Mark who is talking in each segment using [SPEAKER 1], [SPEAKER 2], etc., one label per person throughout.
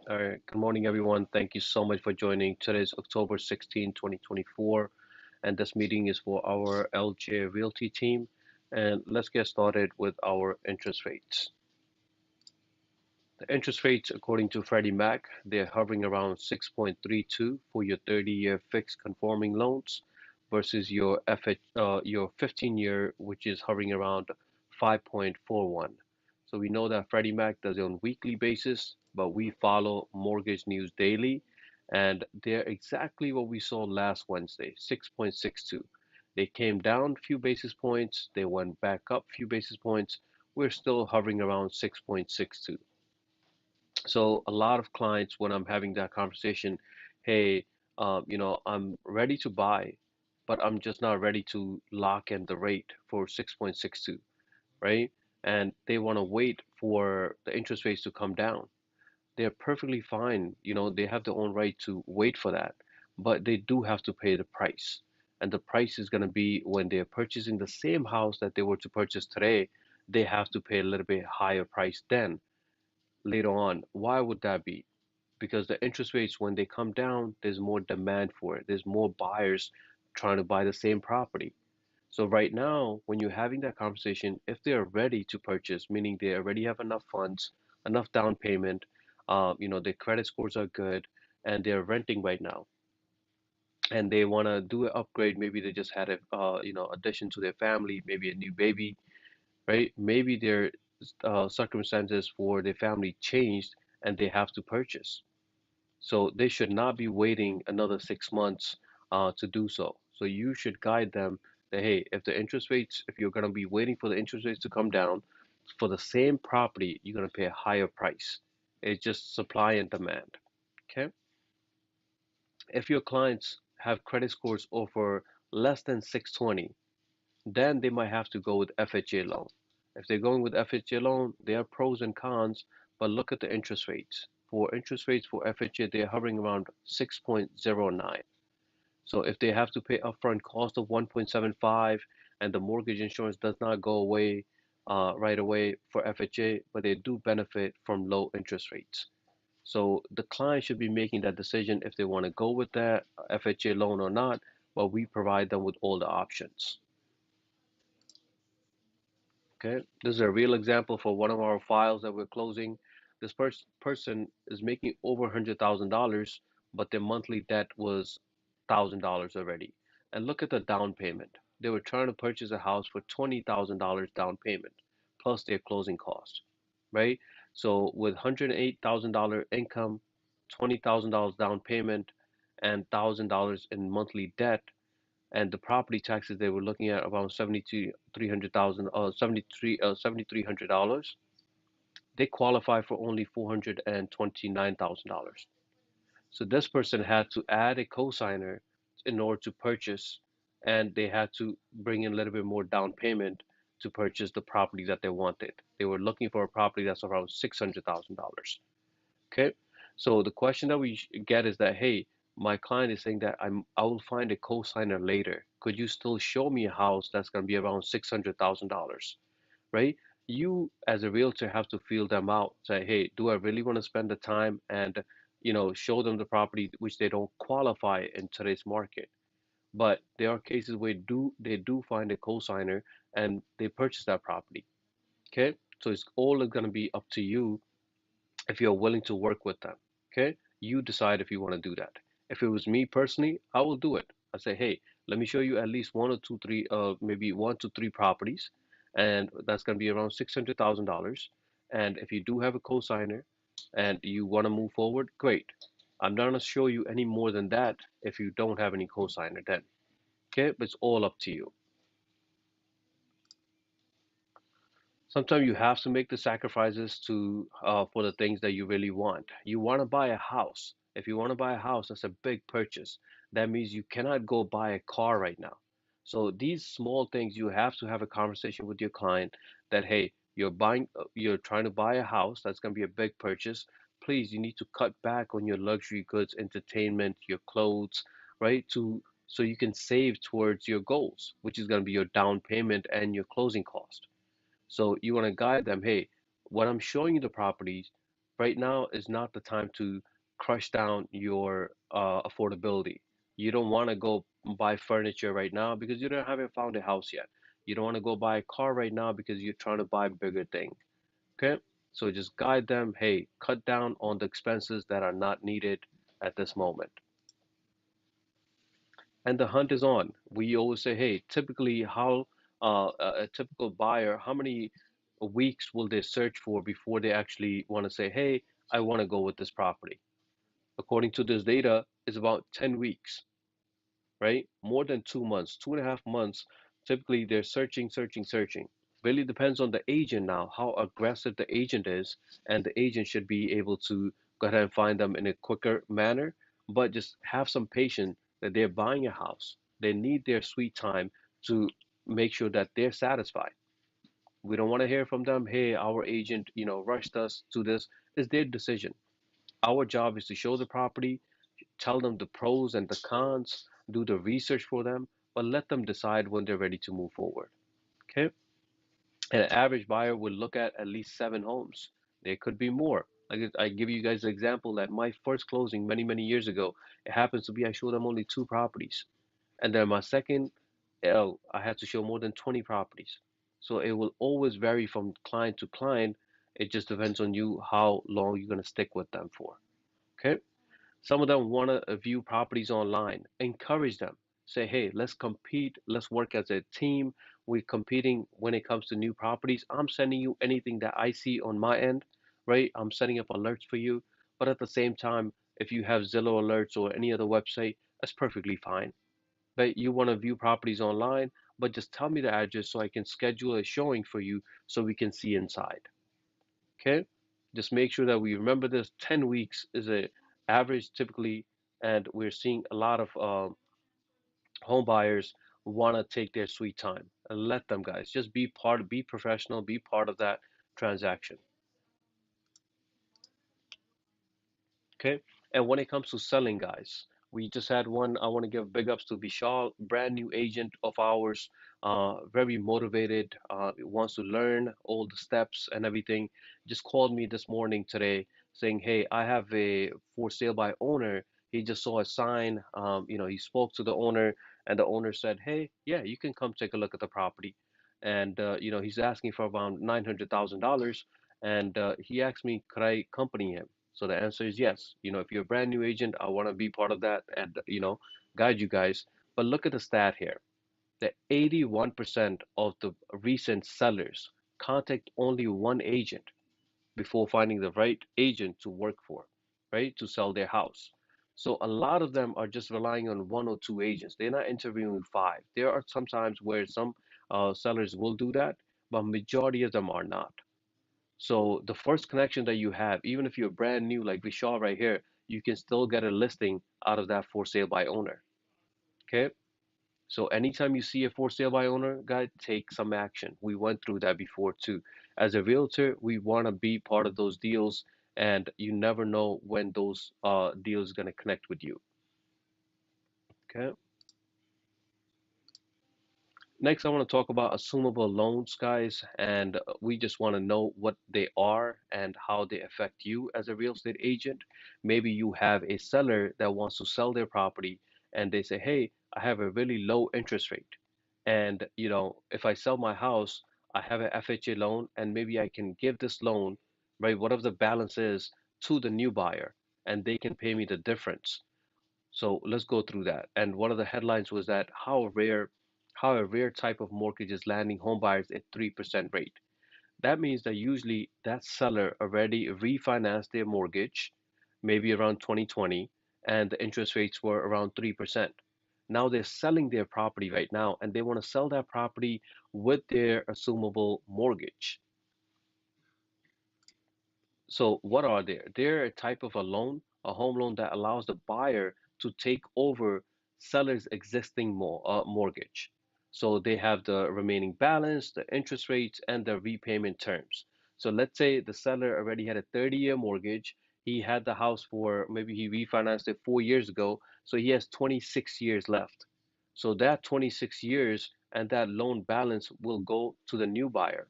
[SPEAKER 1] All right. Good morning, everyone. Thank you so much for joining. Today's October 16, 2024, and this meeting is for our LJ Realty team. And let's get started with our interest rates. The interest rates, according to Freddie Mac, they're hovering around 6.32 for your 30-year fixed conforming loans versus your 15-year, which is hovering around 5.41. So we know that Freddie Mac does it on weekly basis, but we follow mortgage news daily, and they're exactly what we saw last Wednesday, 6.62. They came down a few basis points, they went back up a few basis points. We're still hovering around 6.62. So a lot of clients, when I'm having that conversation, hey, I'm ready to buy, but I'm just not ready to lock in the rate for 6.62, right? And they want to wait for the interest rates to come down. They're perfectly fine. They have their own right to wait for that, but they do have to pay the price. And the price is going to be when they're purchasing the same house that they were to purchase today, they have to pay a little bit higher price then later on. Why would that be? Because the interest rates, when they come down, there's more demand for it. There's more buyers trying to buy the same property. So right now, when you're having that conversation, if they're ready to purchase, meaning they already have enough funds, enough down payment, their credit scores are good, and they're renting right now, and they want to do an upgrade. Maybe they just had a addition to their family, maybe a new baby, right? Maybe their circumstances for their family changed, and they have to purchase. So they should not be waiting another 6 months to do so. So you should guide them that, hey, if you're going to be waiting for the interest rates to come down for the same property, you're going to pay a higher price. It's just supply and demand. Okay. If your clients have credit scores over less than 620, then they might have to go with FHA loan. If they're going with FHA loan, there are pros and cons, but look at the interest rates. For interest rates for FHA, they're hovering around 6.09. So if they have to pay upfront cost of 1.75 and the mortgage insurance does not go away right away for FHA, but they do benefit from low interest rates. So the client should be making that decision if they want to go with that FHA loan or not, but we provide them with all the options. Okay, this is a real example for one of our files that we're closing. This person is making over $100,000, but their monthly debt was $1,000 already. And look at the down payment. They were trying to purchase a house for $20,000 down payment, plus their closing cost, right? So with $108,000 income, $20,000 down payment, and $1,000 in monthly debt, and the property taxes they were looking at around 7,300,000 $7,300, they qualify for only $429,000. So this person had to add a cosigner in order to purchase, and they had to bring in a little bit more down payment to purchase the property that they wanted. They were looking for a property that's around $600,000. Okay, so the question that we get is that, hey, my client is saying that I will find a co-signer later. Could you still show me a house that's going to be around $600,000, right? You as a realtor have to feel them out. Say, hey, do I really want to spend the time and show them the property which they don't qualify in today's market? But there are cases where they do find a co-signer and they purchase that property. Okay, so it's all going to be up to you if you're willing to work with them. Okay, you decide if you want to do that. If it was me personally, I will do it. I say, hey, let me show you at least one or two, three, maybe 1 to 3 properties, and that's going to be around $600,000. And if you do have a cosigner and you want to move forward, great. I'm not going to show you any more than that if you don't have any cosigner then. Okay, but it's all up to you. Sometimes you have to make the sacrifices to for the things that you really want. You want to buy a house. If you want to buy a house, that's a big purchase. That means you cannot go buy a car right now. So these small things, you have to have a conversation with your client that, hey, you're trying to buy a house. That's going to be a big purchase. Please, you need to cut back on your luxury goods, entertainment, your clothes, right? So you can save towards your goals, which is going to be your down payment and your closing cost. So you want to guide them, hey, when I'm showing you the properties, Right now is not the time to crush down your affordability. You don't want to go buy furniture right now because you don't haven't found a house yet. You don't want to go buy a car right now because you're trying to buy a bigger thing. Okay? So just guide them, hey, cut down on the expenses that are not needed at this moment. And the hunt is on. We always say, hey, typically how a typical buyer, how many weeks will they search for before they actually want to say, hey, I want to go with this property? According to this data, is about 10 weeks, right? More than 2 months, 2.5 months. Typically, they're searching, searching, searching. Really depends on the agent now, how aggressive the agent is, and the agent should be able to go ahead and find them in a quicker manner. But just have some patience that they're buying a house. They need their sweet time to make sure that they're satisfied. We don't want to hear from them, hey, our agent, rushed us to this. It's their decision. Our job is to show the property, tell them the pros and the cons, do the research for them, but let them decide when they're ready to move forward. Okay? An average buyer will look at least 7 homes. There could be more. I give you guys an example that my first closing many, many years ago, it happens to be I showed them only 2 properties. And then my second, I had to show more than 20 properties. So it will always vary from client to client. It just depends on you how long you're going to stick with them for. Okay? Some of them want to view properties online. Encourage them. Say, hey, let's compete. Let's work as a team. We're competing when it comes to new properties. I'm sending you anything that I see on my end, right? I'm setting up alerts for you. But at the same time, if you have Zillow alerts or any other website, that's perfectly fine. But you want to view properties online, but just tell me the address so I can schedule a showing for you so we can see inside. Okay? Just make sure that we remember this. 10 weeks is a average typically, and we're seeing a lot of home buyers want to take their sweet time. And let them, guys. Just be professional, be part of that transaction. Okay. And when it comes to selling, guys, we just had one. I want to give big ups to Vishal, brand new agent of ours, very motivated, wants to learn all the steps and everything. Just called me this morning today saying, hey, I have a for sale by owner. He just saw a sign. He spoke to the owner, and the owner said, hey, yeah, you can come take a look at the property. And, he's asking for around $900,000. And he asked me, could I accompany him? So the answer is yes. If you're a brand new agent, I want to be part of that and, guide you guys. But look at the stat here. The 81% of the recent sellers contact only one agent before finding the right agent to work for, right? To sell their house. So a lot of them are just relying on one or two agents. They're not interviewing five. There are some times where some sellers will do that, but majority of them are not. So the first connection that you have, even if you're brand new, like Vishal right here, you can still get a listing out of that for sale by owner. Okay. So anytime you see a for sale by owner, guy, take some action. We went through that before too. As a realtor, we want to be part of those deals, and you never know when those deals gonna connect with you. Okay. Next, I want to talk about assumable loans, guys, and we just want to know what they are and how they affect you as a real estate agent. Maybe you have a seller that wants to sell their property and they say, hey, I have a really low interest rate. And, if I sell my house, I have an FHA loan and maybe I can give this loan, right, whatever the balance is, to the new buyer and they can pay me the difference. So let's go through that. And one of the headlines was that how a rare type of mortgage is landing home buyers at 3% rate. That means that usually that seller already refinanced their mortgage, maybe around 2020, and the interest rates were around 3%. Now they're selling their property right now, and they want to sell that property with their assumable mortgage. So what are they? They're a type of a loan, a home loan that allows the buyer to take over seller's existing mortgage. So they have the remaining balance, the interest rates, and the repayment terms. So let's say the seller already had a 30-year mortgage. He had the house for maybe he refinanced it 4 years ago, so he has 26 years left. So that 26 years and that loan balance will go to the new buyer.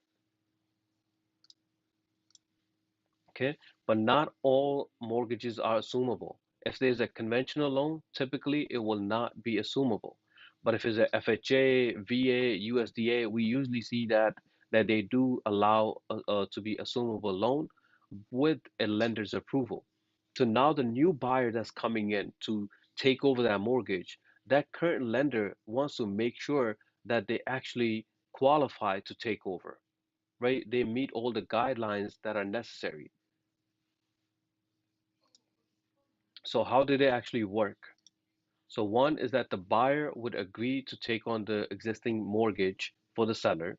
[SPEAKER 1] Okay, but not all mortgages are assumable. If there's a conventional loan, typically it will not be assumable. But if it's a FHA, VA, USDA, we usually see that they do allow to be assumable loan with a lender's approval. So now the new buyer that's coming in to take over that mortgage, that current lender wants to make sure that they actually qualify to take over, right? They meet all the guidelines that are necessary. So how do they actually work? So one is that the buyer would agree to take on the existing mortgage for the seller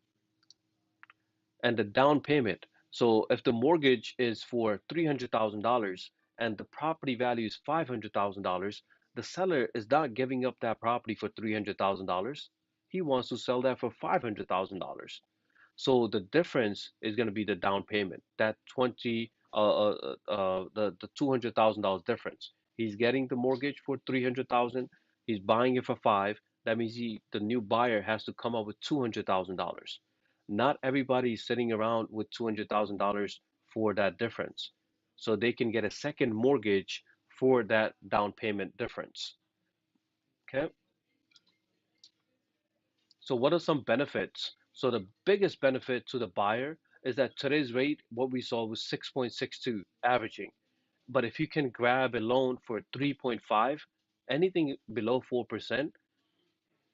[SPEAKER 1] and the down payment. So if the mortgage is for $300,000 and the property value is $500,000, the seller is not giving up that property for $300,000. He wants to sell that for $500,000. So the difference is going to be the down payment, that the $200,000 difference. He's getting the mortgage for 300,000. He's buying it for five. That means the new buyer has to come up with $200,000. Not everybody is sitting around with $200,000 for that difference. So they can get a second mortgage for that down payment difference. Okay. So what are some benefits? So the biggest benefit to the buyer is that today's rate, what we saw was 6.62 averaging. But if you can grab a loan for 3.5, anything below 4%,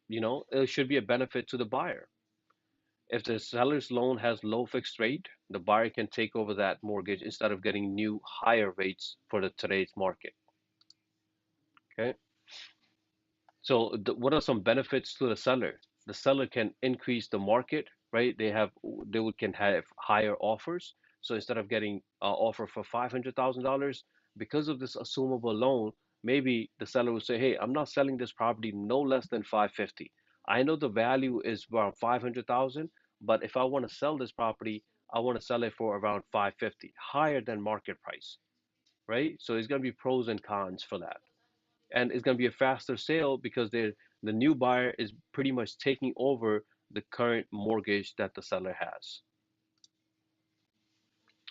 [SPEAKER 1] it should be a benefit to the buyer. If the seller's loan has low fixed rate, the buyer can take over that mortgage instead of getting new higher rates for the today's market. Okay. So what are some benefits to the seller? The seller can increase the market, right? Can have higher offers. So instead of getting an offer for $500,000, because of this assumable loan, maybe the seller will say, "Hey, I'm not selling this property no less than 550. I know the value is around 500,000, but if I want to sell this property, I want to sell it for around 550, higher than market price, right?" So it's going to be pros and cons for that, and it's going to be a faster sale because the new buyer is pretty much taking over the current mortgage that the seller has.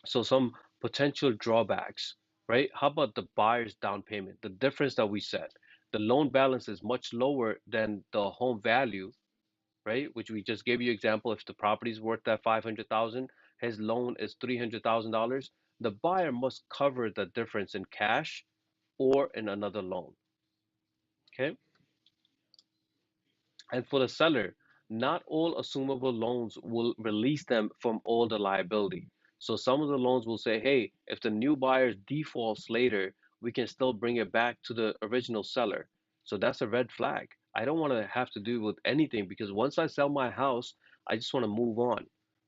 [SPEAKER 1] So some potential drawbacks, right? How about the buyer's down payment? The difference that we said, the loan balance is much lower than the home value, right? Which we just gave you example. If the property is worth that 500,000, his loan is $300,000. The buyer must cover the difference in cash or in another loan. Okay. And for the seller, not all assumable loans will release them from all the liability. So some of the loans will say, hey, if the new buyer defaults later, we can still bring it back to the original seller. So that's a red flag. I don't want to have to do with anything because once I sell my house, I just want to move on,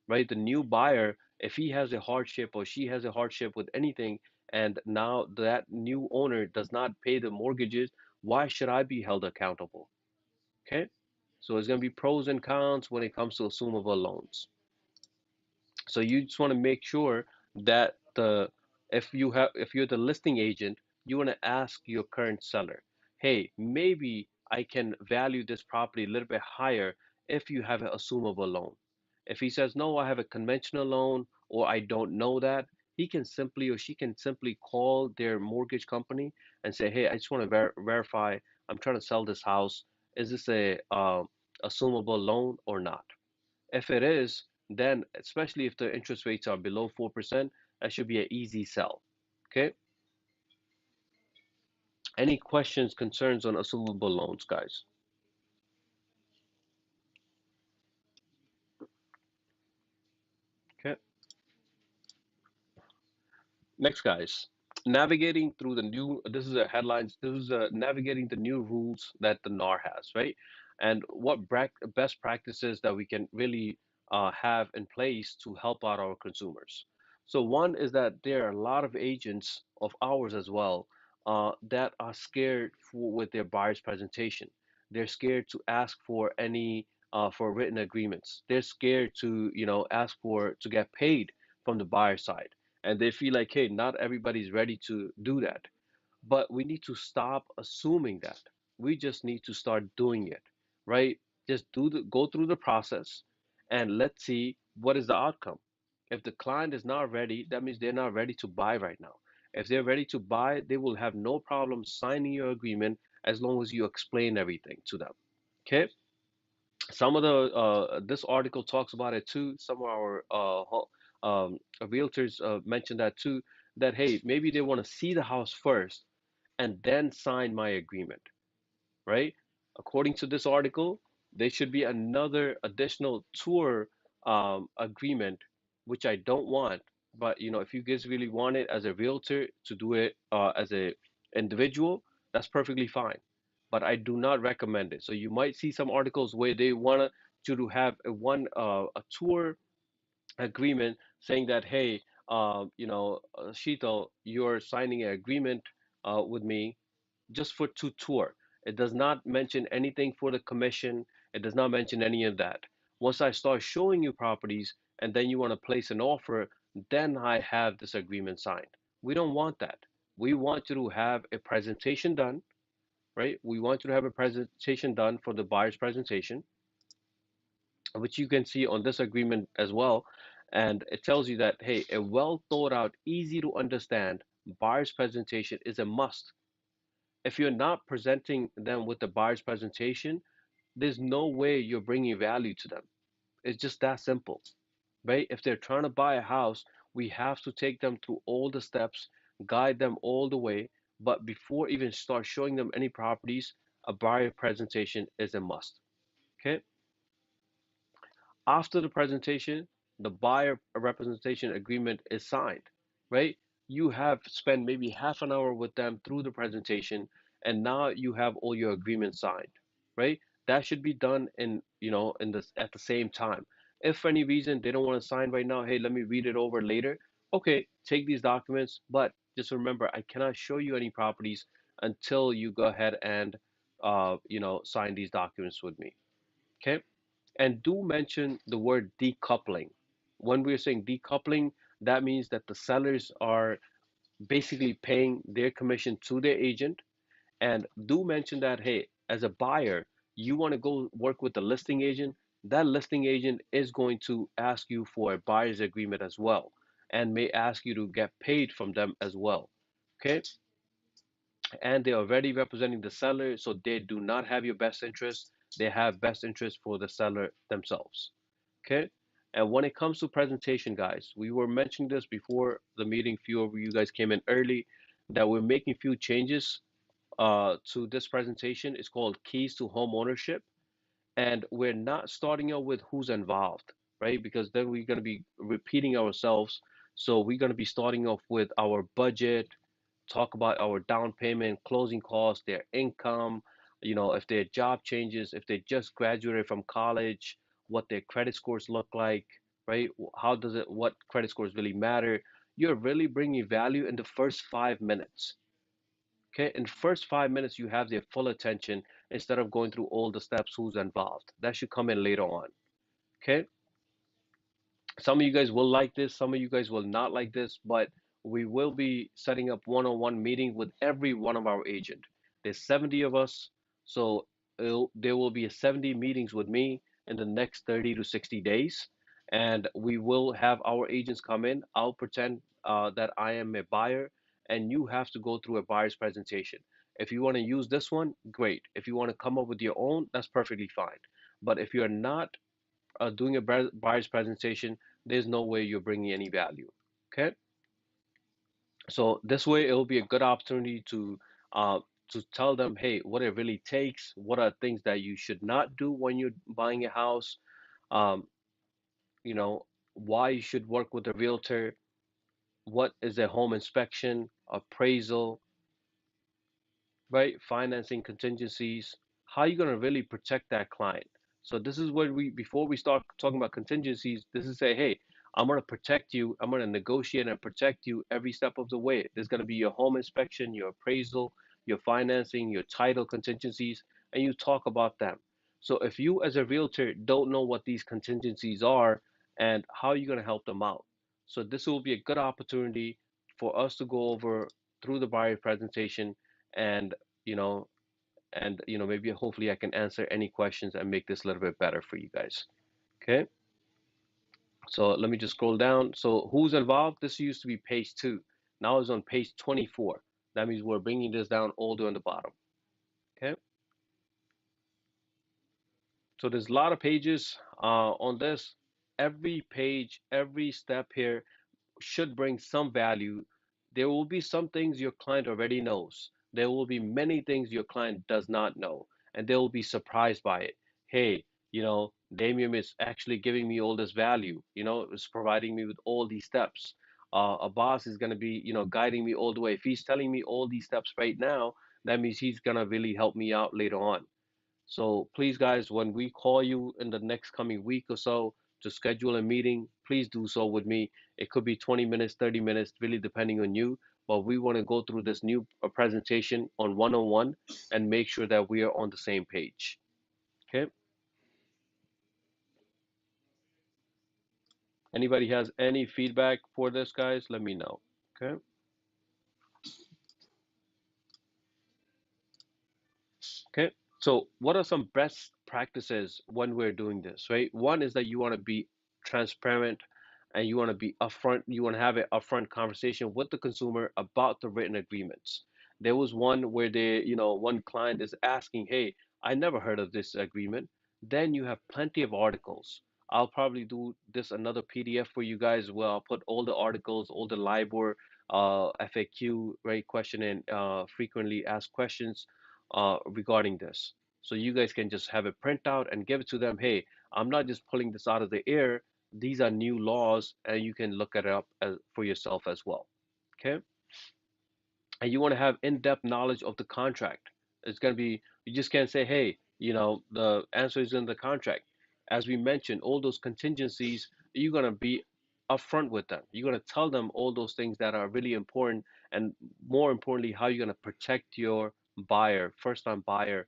[SPEAKER 1] right? The new buyer, if he has a hardship or she has a hardship with anything, and now that new owner does not pay the mortgages, why should I be held accountable? Okay. So it's going to be pros and cons when it comes to assumable loans. So you just want to make sure that the if you're the listing agent, you want to ask your current seller, hey, maybe I can value this property a little bit higher if you have an assumable loan. If he says no, I have a conventional loan or I don't know that, he can simply or she can simply call their mortgage company and say, hey, I just want to verify, I'm trying to sell this house. Is this a assumable loan or not? If it is, then especially if the interest rates are below 4%, that should be an easy sell. Okay. Any questions, concerns on assumable loans, guys? Okay. Next, guys, navigating through the new, this is a headlines, this is navigating the new rules that the NAR has, right? And what best practices that we can really have in place to help out our consumers. So one is that there are a lot of agents of ours as well that are scared with their buyer's presentation. They're scared to ask for any for written agreements. They're scared to, ask for to get paid from the buyer side, and they feel like, hey, not everybody's ready to do that. But we need to stop assuming that. We just need to start doing it, right? Just go through the process and let's see what is the outcome. If the client is not ready, that means they're not ready to buy right now. If they're ready to buy, they will have no problem signing your agreement as long as you explain everything to them. Okay? Some of the this article talks about it too. Some of our realtors mentioned that too. That hey, maybe they want to see the house first and then sign my agreement, right? According to this article, there should be another additional tour agreement, which I don't want. But if you guys really want it as a realtor to do it as a individual, that's perfectly fine. But I do not recommend it. So you might see some articles where they want you to have a tour agreement saying that, hey, Sheetal, you're signing an agreement with me just for to tour. It does not mention anything for the commission. It does not mention any of that. Once I start showing you properties and then you want to place an offer, then I have this agreement signed. We don't want that. We want you to have a presentation done, right? We want you to have a presentation done for the buyer's presentation, which you can see on this agreement as well. And it tells you that, hey, a well thought out, easy to understand buyer's presentation is a must. If you're not presenting them with the buyer's presentation, there's no way you're bringing value to them. It's just that simple, right? If they're trying to buy a house, we have to take them through all the steps, guide them all the way. But before even start showing them any properties, a buyer presentation is a must. Okay. After the presentation, the buyer representation agreement is signed, right? You have spent maybe half an hour with them through the presentation, and now you have all your agreements signed, right? That should be done in this at the same time. If for any reason they don't want to sign right now, hey, let me read it over later. Okay, take these documents, but just remember, I cannot show you any properties until you go ahead and sign these documents with me. Okay? And do mention the word decoupling. When we're saying decoupling, that means that the sellers are basically paying their commission to their agent. And do mention that, hey, as a buyer, you want to go work with the listing agent. That listing agent is going to ask you for a buyer's agreement as well, and may ask you to get paid from them as well. Okay? And they are already representing the seller, so they do not have your best interest. They have best interest for the seller themselves. Okay. And when it comes to presentation, guys, we were mentioning this before the meeting. Few of you guys came in early, that we're making few changes to this presentation. It's called Keys to Home Ownership, and we're not starting out with who's involved, right? Because then we're going to be repeating ourselves. So we're going to be starting off with our budget, talk about our down payment, closing costs, their income, if their job changes, if they just graduated from college, what their credit scores look like, right? What credit scores really matter? You're really bringing value in the first 5 minutes. Okay, in the first 5 minutes, you have their full attention instead of going through all the steps, who's involved. That should come in later on. Okay, some of you guys will like this, some of you guys will not like this, but we will be setting up one-on-one meeting with every one of our agent. There's 70 of us, so there will be 70 meetings with me in the next 30 to 60 days, and we will have our agents come in. I'll pretend that I am a buyer, and you have to go through a buyer's presentation. If you want to use this one, great. If you want to come up with your own, that's perfectly fine. But if you're not doing a buyer's presentation, there's no way you're bringing any value. Okay, so this way it'll be a good opportunity to tell them, hey, what it really takes, what are things that you should not do when you're buying a house, um, you know, why you should work with a realtor, what is a home inspection, appraisal, right? Financing contingencies. How are you going to really protect that client? So this is where before we start talking about contingencies, this is say, hey, I'm going to protect you. I'm going to negotiate and protect you every step of the way. There's going to be your home inspection, your appraisal, your financing, your title contingencies, and you talk about them. So if you as a realtor don't know what these contingencies are and how are you going to help them out? So this will be a good opportunity for us to go over through the buyer presentation and you know, maybe hopefully I can answer any questions and make this a little bit better for you guys. Okay. So let me just scroll down. So who's involved? This used to be page 2. Now it's on page 24. That means we're bringing this down all the way on the bottom. Okay. So there's a lot of pages on this. Every page, every step here should bring some value. There will be some things your client already knows. There will be many things your client does not know, and they will be surprised by it. Hey, Damium is actually giving me all this value. It's providing me with all these steps. A boss is going to be, guiding me all the way. If he's telling me all these steps right now, that means he's going to really help me out later on. So please, guys, when we call you in the next coming week or so to schedule a meeting, please do so with me. It could be 20 minutes, 30 minutes, really depending on you. But we want to go through this new presentation on one-on-one and make sure that we are on the same page. Okay? Anybody has any feedback for this, guys? Let me know. Okay? Okay, so what are some best practices when we're doing this, right? One is that you want to be transparent and you want to be upfront. You want to have an upfront conversation with the consumer about the written agreements. There was one where one client is asking, "Hey, I never heard of this agreement." Then you have plenty of articles. I'll probably do this another PDF for you guys where I'll put all the articles, all the LIBOR, FAQ, right, question and frequently asked questions regarding this. So you guys can just have a printout and give it to them. Hey, I'm not just pulling this out of the air. These are new laws, and you can look it up for yourself as well. Okay? And you want to have in-depth knowledge of the contract. It's going to be, you just can't say, hey, the answer is in the contract. As we mentioned, all those contingencies, you're going to be upfront with them. You're going to tell them all those things that are really important, and more importantly, how you're going to protect your buyer, first-time buyer,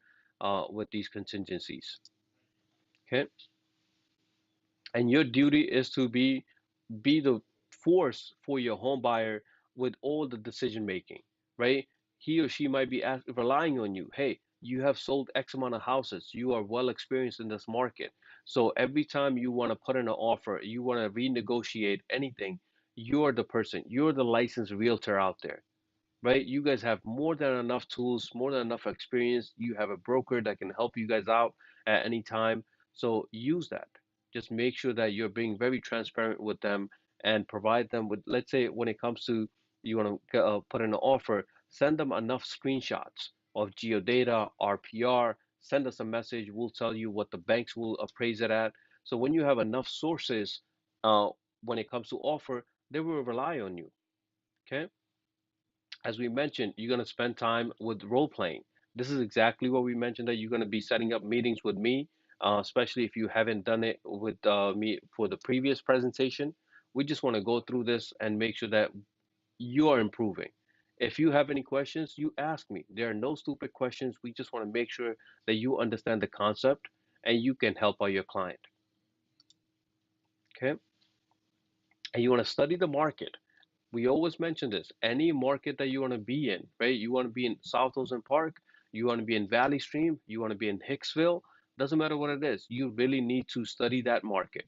[SPEAKER 1] with these contingencies. Okay? And your duty is to be the force for your home buyer with all the decision making, right? He or she might be relying on you. Hey, you have sold X amount of houses. You are well experienced in this market. So every time you want to put in an offer, you want to renegotiate anything, you're the person, you're the licensed realtor out there, right? You guys have more than enough tools, more than enough experience. You have a broker that can help you guys out at any time. So use that. Just make sure that you're being very transparent with them and provide them with, let's say, when it comes to you want to put in an offer, send them enough screenshots of geodata, RPR. Send us a message. We'll tell you what the banks will appraise it at. So when you have enough sources, uh, when it comes to offer, they will rely on you. Okay, as we mentioned, you're going to spend time with role playing. This is exactly what we mentioned, that you're going to be setting up meetings with me, especially if you haven't done it with me for the previous presentation. We just want to go through this and make sure that you are improving. If you have any questions, you ask me. There are no stupid questions. We just want to make sure that you understand the concept and you can help out your client. Okay? And you want to study the market. We always mention this. Any market that you want to be in, right? You want to be in South Ocean Park, you want to be in Valley Stream, you want to be in Hicksville, doesn't matter what it is. You really need to study that market.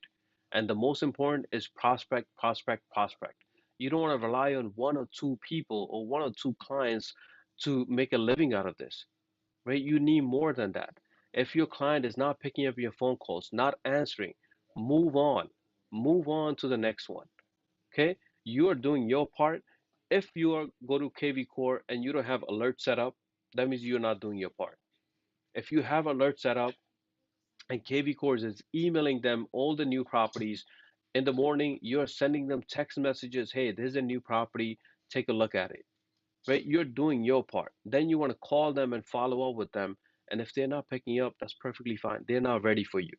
[SPEAKER 1] And the most important is prospect, prospect, prospect. You don't want to rely on one or two people or one or two clients to make a living out of this, right? You need more than that. If your client is not picking up your phone calls, not answering, move on. Move on to the next one. Okay, you are doing your part. If you are go to KV Core and you don't have alert set up, that means you're not doing your part. If you have alert set up and KV Core is emailing them all the new properties in the morning, you're sending them text messages, hey, there's a new property, take a look at it. Right? You're doing your part. Then you want to call them and follow up with them. And if they're not picking up, that's perfectly fine. They're not ready for you.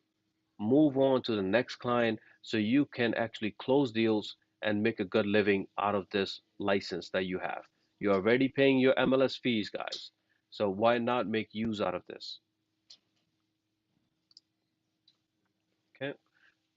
[SPEAKER 1] Move on to the next client so you can actually close deals and make a good living out of this license that you have. You're already paying your MLS fees, guys. So why not make use out of this? Okay.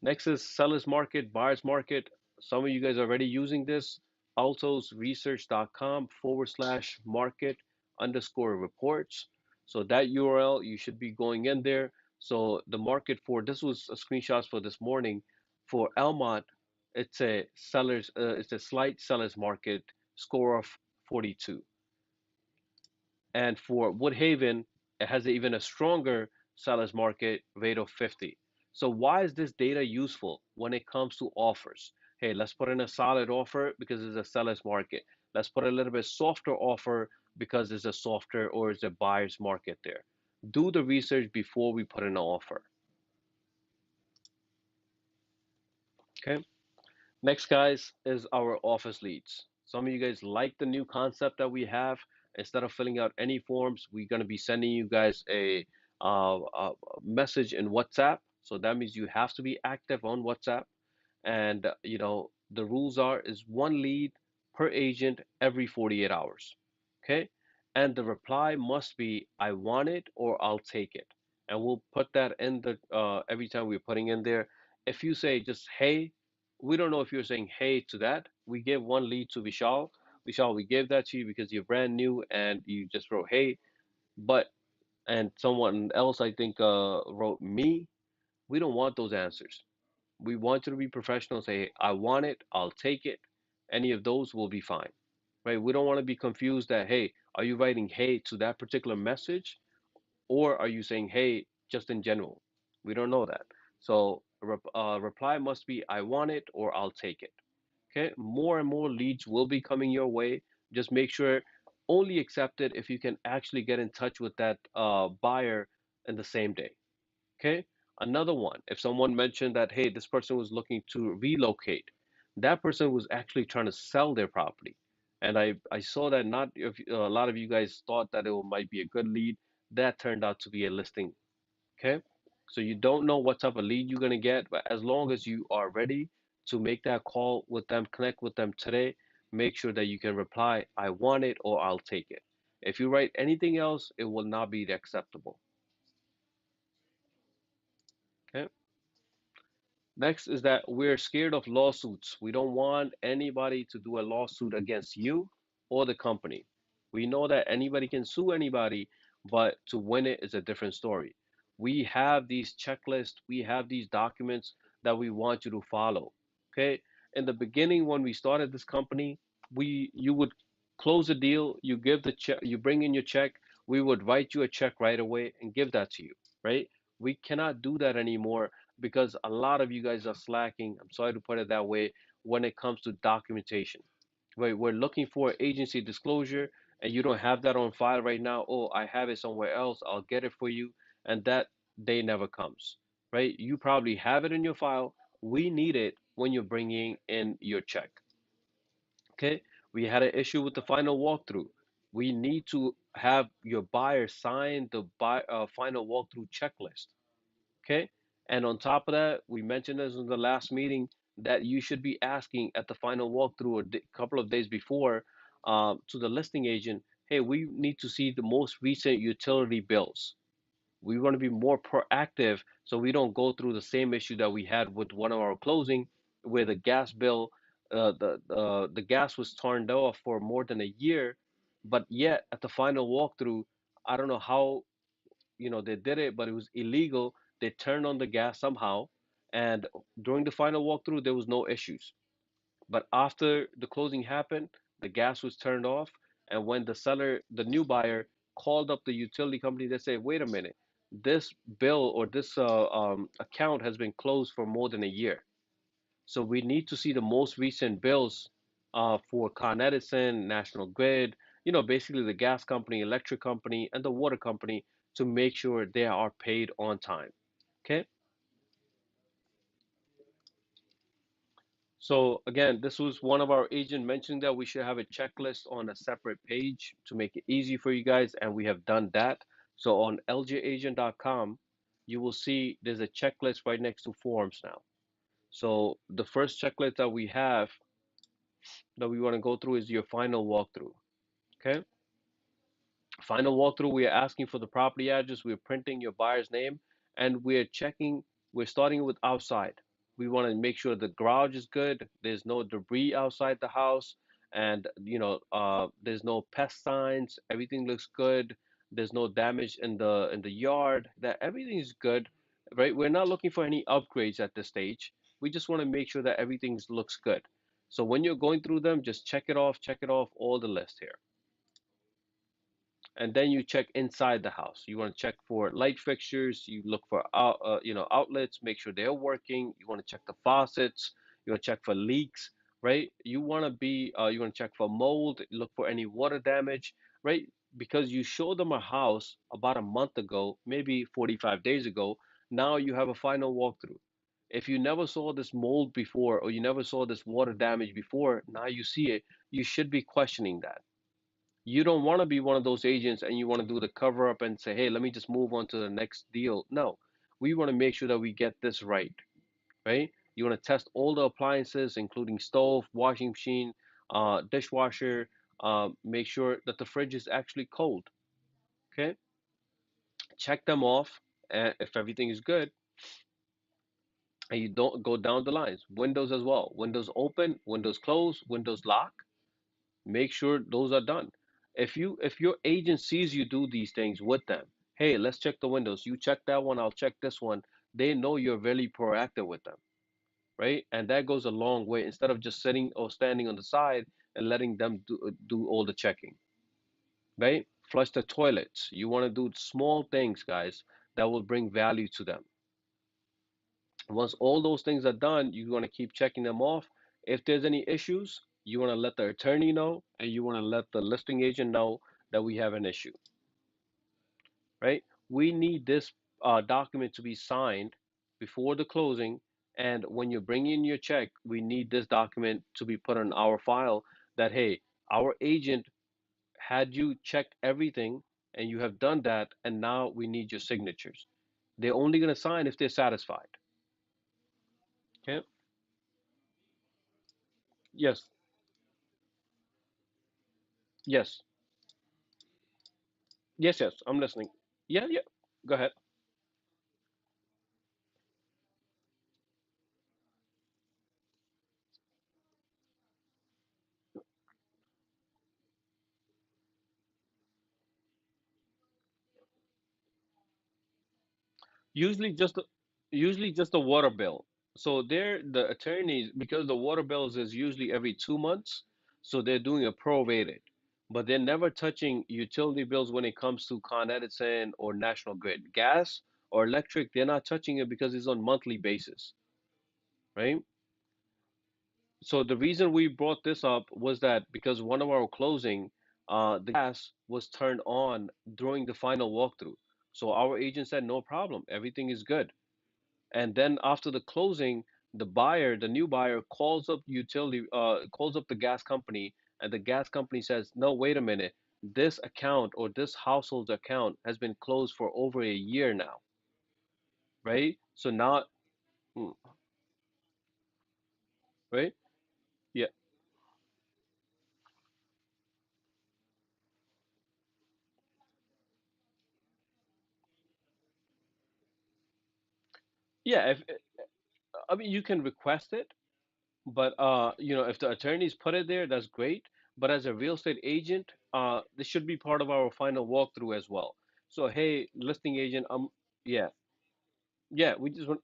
[SPEAKER 1] Next is seller's market, buyer's market. Some of you guys are already using this. altosresearch.com/market underscore reports. So that URL, you should be going in there. So the market for this was a screenshots for this morning For Elmont, it's a slight seller's market score of 42. And for Woodhaven, it has even a stronger seller's market rate of 50. So why is this data useful when it comes to offers? Hey, let's put in a solid offer because it's a seller's market. Let's put a little bit softer offer because it's a softer or it's a buyer's market there. Do the research before we put in an offer. Okay. Next, guys, is our office leads. Some of you guys like the new concept that we have. Instead of filling out any forms, we're going to be sending you guys a message in WhatsApp. So that means you have to be active on WhatsApp. And the rules are is one lead per agent every 48 hours. Okay? And the reply must be I want it or I'll take it. And we'll put that in the every time we're putting in there. If you say just hey, we don't know if you're saying hey to that. We give one lead to Vishal. Vishal, we gave that to you because you're brand new and you just wrote hey, but and someone else I think wrote me. We don't want those answers. We want you to be professional. Say, I want it, I'll take it. Any of those will be fine, right? We don't want to be confused that, hey, are you writing hey to that particular message or are you saying hey just in general? We don't know that. So reply must be I want it or I'll take it. Okay, more and more leads will be coming your way. Just make sure only accept it if you can actually get in touch with that buyer in the same day. Okay. Another one, if someone mentioned that, hey, this person was looking to relocate, that person was actually trying to sell their property. And I saw that not if a lot of you guys thought that it might be a good lead. That turned out to be a listing. Okay. So you don't know what type of lead you're going to get, but as long as you are ready to make that call with them, connect with them today, make sure that you can reply, I want it or I'll take it. If you write anything else, it will not be acceptable. Okay. Next is that we're scared of lawsuits. We don't want anybody to do a lawsuit against you or the company. We know that anybody can sue anybody, but to win it is a different story. We have these checklists, we have these documents that we want you to follow. Okay? In the beginning, when we started this company, you would close a deal, you give the check, you bring in your check, we would write you a check right away and give that to you, right? We cannot do that anymore because a lot of you guys are slacking. I'm sorry to put it that way when it comes to documentation. Right, we're looking for agency disclosure and you don't have that on file right now. Oh, I have it somewhere else. I'll get it for you. And that day never comes. Right? You probably have it in your file. We need it when you're bringing in your check. Okay? We had an issue with the final walkthrough. We need to have your buyer sign the final walkthrough checklist. Okay. And on top of that, we mentioned this in the last meeting that you should be asking at the final walkthrough a couple of days before to the listing agent, hey, we need to see the most recent utility bills. We want to be more proactive so we don't go through the same issue that we had with one of our closing where the gas bill, the gas was turned off for more than a year, but yet at the final walkthrough, I don't know how they did it, but it was illegal. They turned on the gas somehow, and during the final walkthrough, there was no issues. But after the closing happened, the gas was turned off, and when the new buyer, called up the utility company, they say, "Wait a minute, this bill or this account has been closed for more than a year." So we need to see the most recent bills for Con Edison, National Grid, basically the gas company, electric company, and the water company to make sure they are paid on time. Okay. So again, this was one of our agent mentioning that we should have a checklist on a separate page to make it easy for you guys, and we have done that. So on ljagent.com, you will see there's a checklist right next to forms now. So the first checklist that we have that we want to go through is your final walkthrough. Okay. Final walkthrough, we are asking for the property address, we're printing your buyer's name, and we're starting with outside. We want to make sure the garage is good, there's no debris outside the house, and there's no pest signs, everything looks good, there's no damage in the yard, that everything is good, right? We're not looking for any upgrades at this stage. We just want to make sure that everything looks good. So when you're going through them, just check it off all the list here. And then you check inside the house. You want to check for light fixtures. You look for outlets. Make sure they're working. You want to check the faucets. You want to check for leaks, right? You want to check for mold. Look for any water damage, right? Because you showed them a house about a month ago, maybe 45 days ago. Now you have a final walkthrough. If you never saw this mold before or you never saw this water damage before, now you see it, you should be questioning that. You don't want to be one of those agents and you want to do the cover up and say, hey, let me just move on to the next deal. No, we want to make sure that we get this right, right? You want to test all the appliances, including stove, washing machine, dishwasher. Make sure that the fridge is actually cold. Okay, check them off, and if everything is good, and you don't go down the lines. Windows as well. Windows open, windows close, windows lock. Make sure those are done. If your agent sees you do these things with them, hey, let's check the windows. You check that one, I'll check this one. They know you're really proactive with them, right? And that goes a long way instead of just sitting or standing on the side and letting them do all the checking, right? Flush the toilets. You want to do small things, guys, that will bring value to them. Once all those things are done, you want to keep checking them off. If there's any issues, you want to let the attorney know and you want to let the listing agent know that we have an issue, right? We need this document to be signed before the closing. And when you bring in your check, we need this document to be put on our file that, hey, our agent had you check everything and you have done that. And now we need your signatures. They're only going to sign if they're satisfied. Okay. Yes. Yes. Yes, yes, I'm listening. Yeah, yeah. Go ahead. Usually just the, usually just the water bill. So they're the attorneys because the water bills is usually every 2 months, so they're doing a prorated. But they're never touching utility bills when it comes to Con Edison or National Grid. Gas or electric, they're not touching it because it's on monthly basis, right? So the reason we brought this up was that because one of our closing, the gas was turned on during the final walkthrough. So our agent said, no problem, everything is good. And then after the closing, the buyer, the new buyer, calls up the gas company, and the gas company says, no, wait a minute, this account or this household's account has been closed for over a year now, right? So now, mm, right? Yeah, yeah. If I mean, you can request it. But if the attorneys put it there, that's great. But as a real estate agent, this should be part of our final walkthrough as well. So, hey, listing agent, yeah, yeah, we just want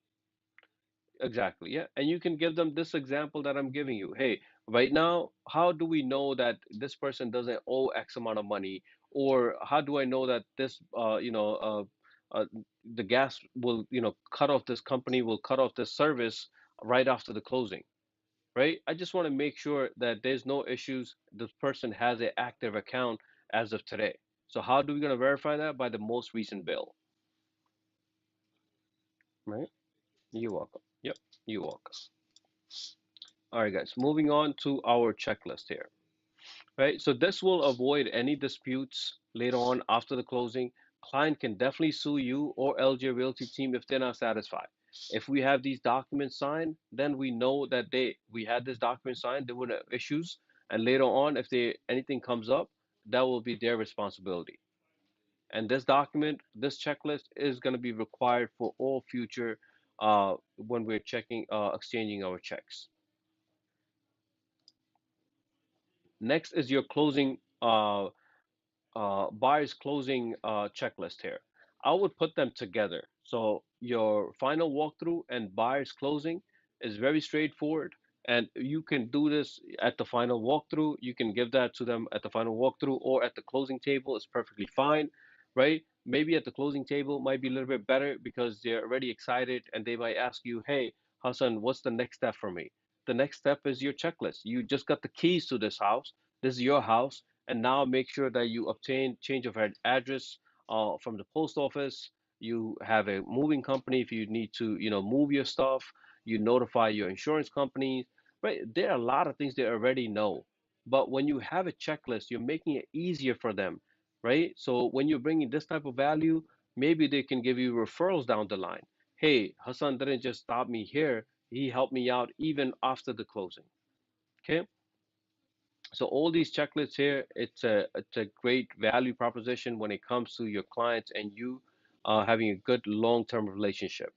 [SPEAKER 1] exactly, yeah. And you can give them this example that I'm giving you. Hey, right now, how do we know that this person doesn't owe X amount of money, or how do I know that the gas will, cut off this company will cut off this service right after the closing, right? I just want to make sure that there's no issues. This person has an active account as of today. So how do we gonna verify that? By the most recent bill, right? You're welcome. Yep, you're welcome. All right, guys, moving on to our checklist here, right? So this will avoid any disputes later on after the closing. Client can definitely sue you or LJ Realty team if they're not satisfied. If we have these documents signed, then we know that we had this document signed, there were no issues, and later on, if anything comes up, that will be their responsibility. And this document, this checklist is going to be required for all future when we're exchanging our checks. Next is your closing buyer's closing checklist here. I would put them together. So your final walkthrough and buyer's closing, It's very straightforward, and you can do this at the final walkthrough. You can give that to them at the final walkthrough or at the closing table. It's perfectly fine, right? Maybe at the closing table might be a little bit better because they're already excited and they might ask you, "Hey, Hassan, what's the next step for me?" The next step is your checklist. You just got the keys to this house. This is your house, and now make sure that you obtain change of address from the post office. You have a moving company if you need to, move your stuff. You notify your insurance companies, right? There are a lot of things they already know. But when you have a checklist, you're making it easier for them, right? So when you're bringing this type of value, maybe they can give you referrals down the line. Hey, Hassan didn't just stop me here. He helped me out even after the closing. Okay. So all these checklists here, it's a great value proposition when it comes to your clients and you having a good long-term relationship.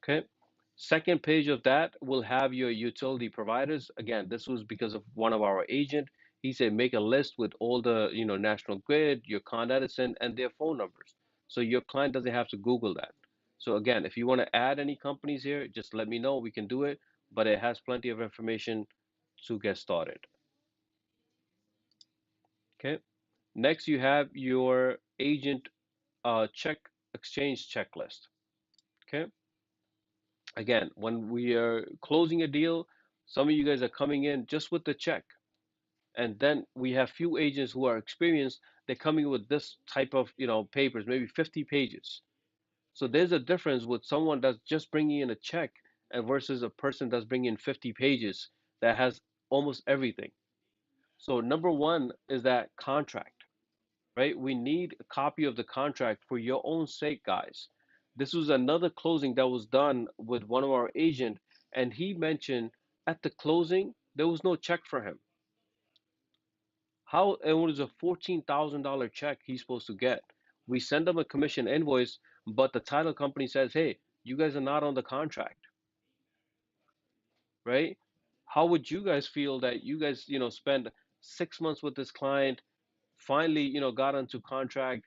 [SPEAKER 1] Okay. Second page of that will have your utility providers. Again, this was because of one of our agent. He said make a list with all the, National Grid, your Con Edison, and their phone numbers. So your client doesn't have to Google that. So again, if you want to add any companies here, just let me know. We can do it, but it has plenty of information to get started. Okay. Next, you have your agent check exchange checklist. Okay. Again, when we are closing a deal, some of you guys are coming in just with the check. And then we have few agents who are experienced, they're coming with this type of, papers, maybe 50 pages. So there's a difference with someone that's just bringing in a check and versus a person that's bringing in 50 pages that has almost everything. So number one is that contract, right? We need a copy of the contract for your own sake, guys. This was another closing that was done with one of our agent, and he mentioned at the closing there was no check for him. How it was a $14,000 check he's supposed to get. We send him a commission invoice, but the title company says, "Hey, you guys are not on the contract," right? How would you guys feel that you guys, spend 6 months with this client, finally, got into contract,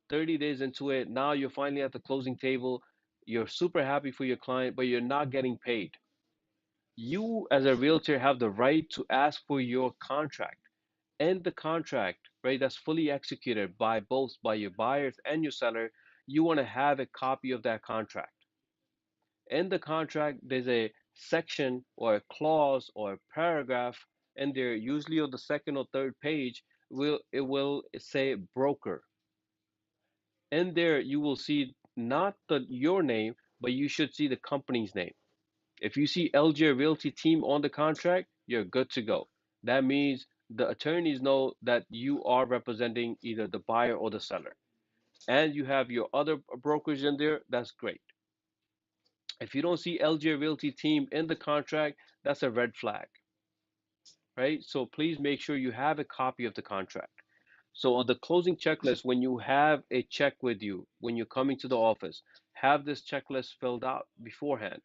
[SPEAKER 1] 30 days into it, now you're finally at the closing table, you're super happy for your client, but you're not getting paid. You, as a realtor, have the right to ask for your contract and the contract, right? That's fully executed by both by your buyers and your seller. You want to have a copy of that contract. In the contract, there's a section or a clause or a paragraph, and there usually on the second or third page will say broker. In there you will see not your name, but you should see the company's name. If you see LJ Realty Team on the contract, you're good to go. That means the attorneys know that you are representing either the buyer or the seller. And you have your other brokers in there, that's great. If you don't see LJ Realty Team in the contract, that's a red flag, right? So please make sure you have a copy of the contract. So on the closing checklist, when you have a check with you, when you're coming to the office, have this checklist filled out beforehand.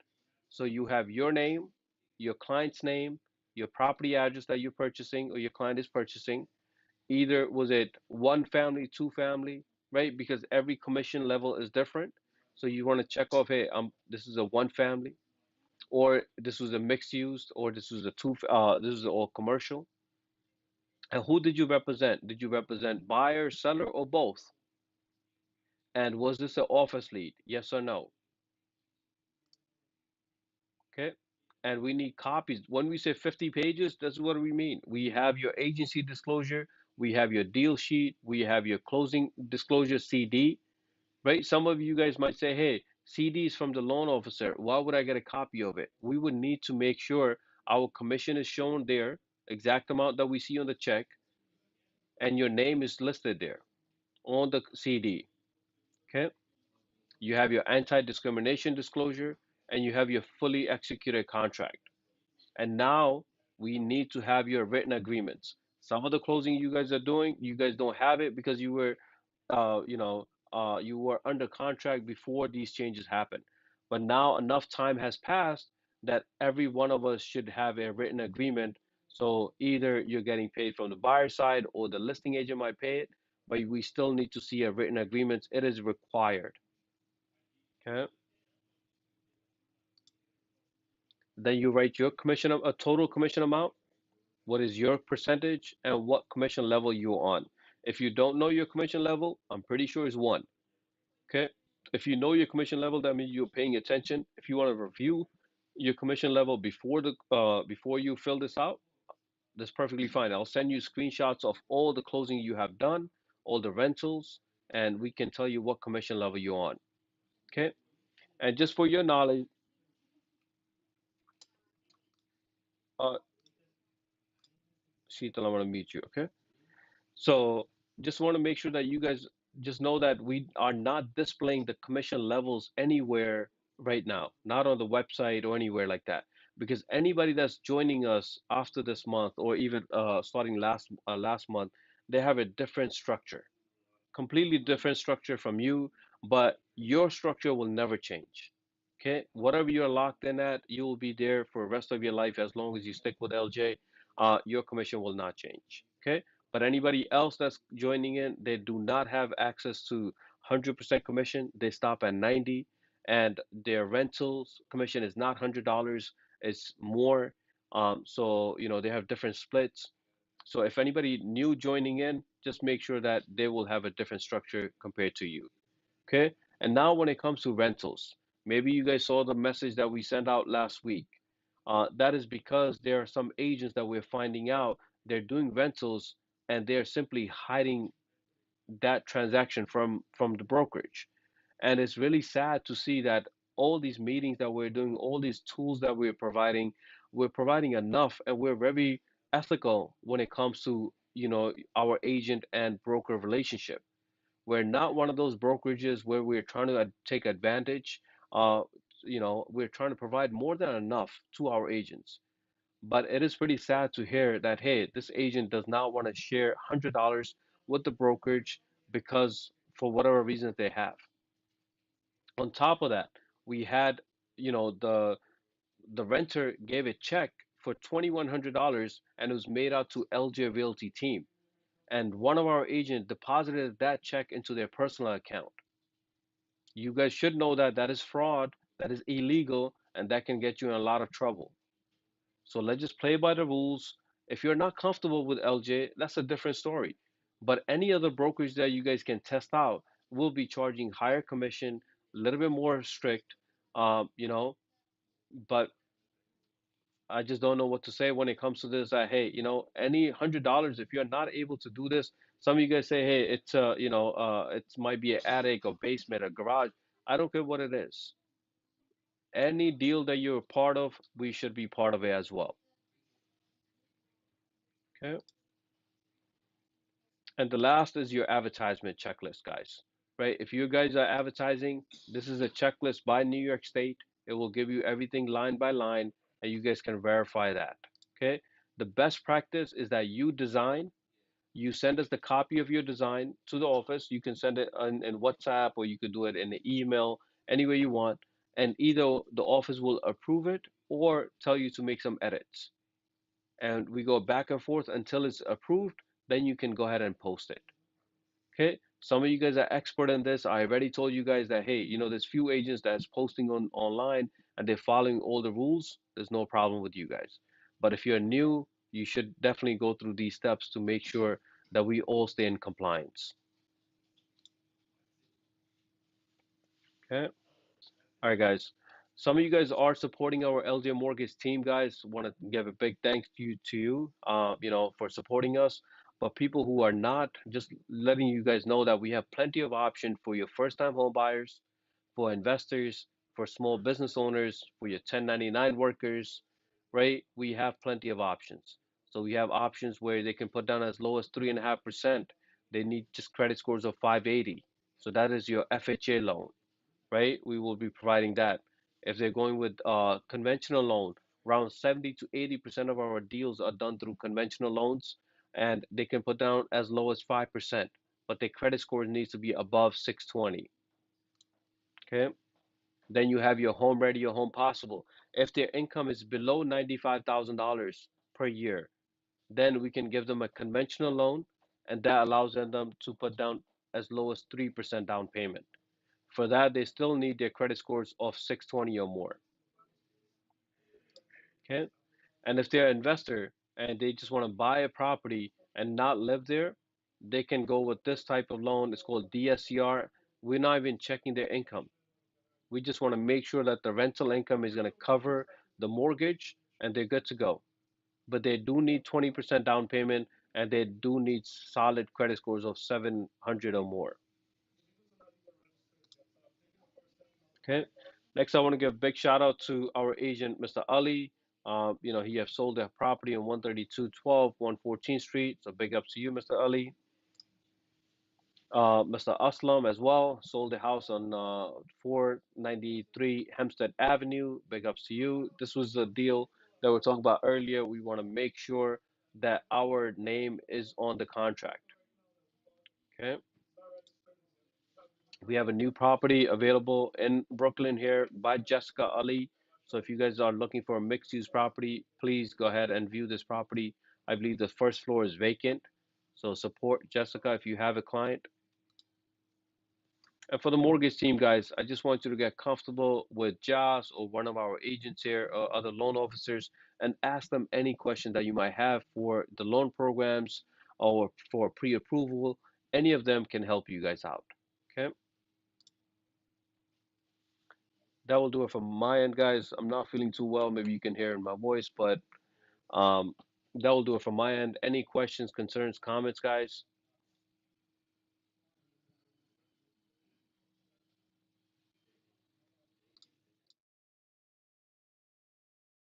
[SPEAKER 1] So you have your name, your client's name, your property address that you're purchasing or your client is purchasing. Either was it one family, two family, right? Because every commission level is different. So you want to check off, hey, this is a one family, or this was a mixed use, or this was a this is all commercial. And who did you represent? Did you represent buyer, seller, or both? And was this an office lead? Yes or no? Okay. And we need copies. When we say 50 pages, that's what we mean. We have your agency disclosure, we have your deal sheet, we have your closing disclosure CD, right? Some of you guys might say, hey, CD is from the loan officer. Why would I get a copy of it? We would need to make sure our commission is shown there, exact amount that we see on the check, and your name is listed there on the CD. Okay. You have your anti-discrimination disclosure, and you have your fully executed contract. And now we need to have your written agreements. Some of the closing you guys are doing, you guys don't have it because you were under contract before these changes happened. But now enough time has passed that every one of us should have a written agreement. So either you're getting paid from the buyer side or the listing agent might pay it, but we still need to see a written agreement. It is required. Okay. Then you write your commission, a total commission amount, what is your percentage, and what commission level you're on. If you don't know your commission level, I'm pretty sure it's one. Okay. If you know your commission level, that means you're paying attention. If you want to review your commission level before you fill this out, that's perfectly fine. I'll send you screenshots of all the closing you have done, all the rentals, and we can tell you what commission level you're on. Okay. And just for your knowledge, uh, Sheetal, I want to meet you. Okay. So just want to make sure that you guys just know that we are not displaying the commission levels anywhere right now, not on the website or anywhere like that. Because anybody that's joining us after this month or even starting last month, they have a different structure, completely different structure from you, but your structure will never change. Okay, whatever you're locked in at, you will be there for the rest of your life as long as you stick with LJ. Your commission will not change. Okay, but anybody else that's joining in, they do not have access to 100% commission. They stop at 90, and their rentals commission is not $100. It's more. So they have different splits. So if anybody new joining in, just make sure that they will have a different structure compared to you. Okay? And now when it comes to rentals, maybe you guys saw the message that we sent out last week. That is because there are some agents that we're finding out they're doing rentals and they're simply hiding that transaction from the brokerage. And it's really sad to see that all these meetings that we're doing, all these tools that we're providing enough, and we're very ethical when it comes to, our agent and broker relationship. We're not one of those brokerages where we're trying to take advantage. Uh, we're trying to provide more than enough to our agents. But it is pretty sad to hear that, hey, this agent does not want to share $100 with the brokerage because for whatever reasons they have. On top of that, we had, the renter gave a check for $2,100 and it was made out to LJ Realty Team. And one of our agents deposited that check into their personal account. You guys should know that that is fraud, that is illegal, and that can get you in a lot of trouble. So let's just play by the rules. If you're not comfortable with LJ, that's a different story. But any other brokerage that you guys can test out will be charging higher commission, a little bit more strict, um, you know. But I just don't know what to say when it comes to this. Hey, any $100, if you're not able to do this, some of you guys say, hey, it's it might be an attic or basement or garage. I don't care what it is. Any deal that you're a part of, we should be part of it as well. Okay. And the last is your advertisement checklist, guys. Right? If you guys are advertising, this is a checklist by New York State. It will give you everything line by line, and you guys can verify that. Okay? The best practice is that you send us the copy of your design to the office. You can send it in WhatsApp or you could do it in the email, any way you want. And either the office will approve it or tell you to make some edits. And we go back and forth until it's approved. Then you can go ahead and post it. Okay. Some of you guys are expert in this. I already told you guys that, hey, there's few agents that's posting online and they're following all the rules. There's no problem with you guys. But if you're new, you should definitely go through these steps to make sure that we all stay in compliance. Okay. All right, guys. Some of you guys are supporting our LJ Mortgage team, guys. Want to give a big thanks to you, for supporting us. But people who are not, just letting you guys know that we have plenty of options for your first-time home buyers, for investors, for small business owners, for your 1099 workers, right? We have plenty of options. So we have options where they can put down as low as 3.5%. They need just credit scores of 580. So that is your FHA loan, right? We will be providing that. If they're going with conventional loan, around 70 to 80% of our deals are done through conventional loans, and they can put down as low as 5%, but their credit score needs to be above 620. Okay. Then you have your home ready, your home possible. If their income is below $95,000 per year, then we can give them a conventional loan, and that allows them to put down as low as 3% down payment. For that, they still need their credit scores of 620 or more. Okay. And if they're an investor and they just want to buy a property and not live there, they can go with this type of loan. It's called DSCR. We're not even checking their income. We just want to make sure that the rental income is going to cover the mortgage and they're good to go. But they do need 20% down payment and they do need solid credit scores of 700 or more. Okay. Next, I want to give a big shout out to our agent, Mr. Ali. He have sold a property on 13212, 114th Street. So big ups to you, Mr. Ali. Mr. Aslam as well sold a house on 493 Hempstead Avenue. Big ups to you. This was a deal that we are talking about earlier. We want to make sure that our name is on the contract. Okay. We have a new property available in Brooklyn here by Jessica Ali. So if you guys are looking for a mixed use property, please go ahead and view this property. I believe the first floor is vacant. So support Jessica if you have a client. And for the mortgage team, guys, I just want you to get comfortable with Josh or one of our agents here or other loan officers and ask them any question that you might have for the loan programs or for pre-approval. Any of them can help you guys out. Okay. That will do it from my end, guys. I'm not feeling too well. Maybe you can hear in my voice, but um, that will do it from my end. Any questions, concerns, comments, guys?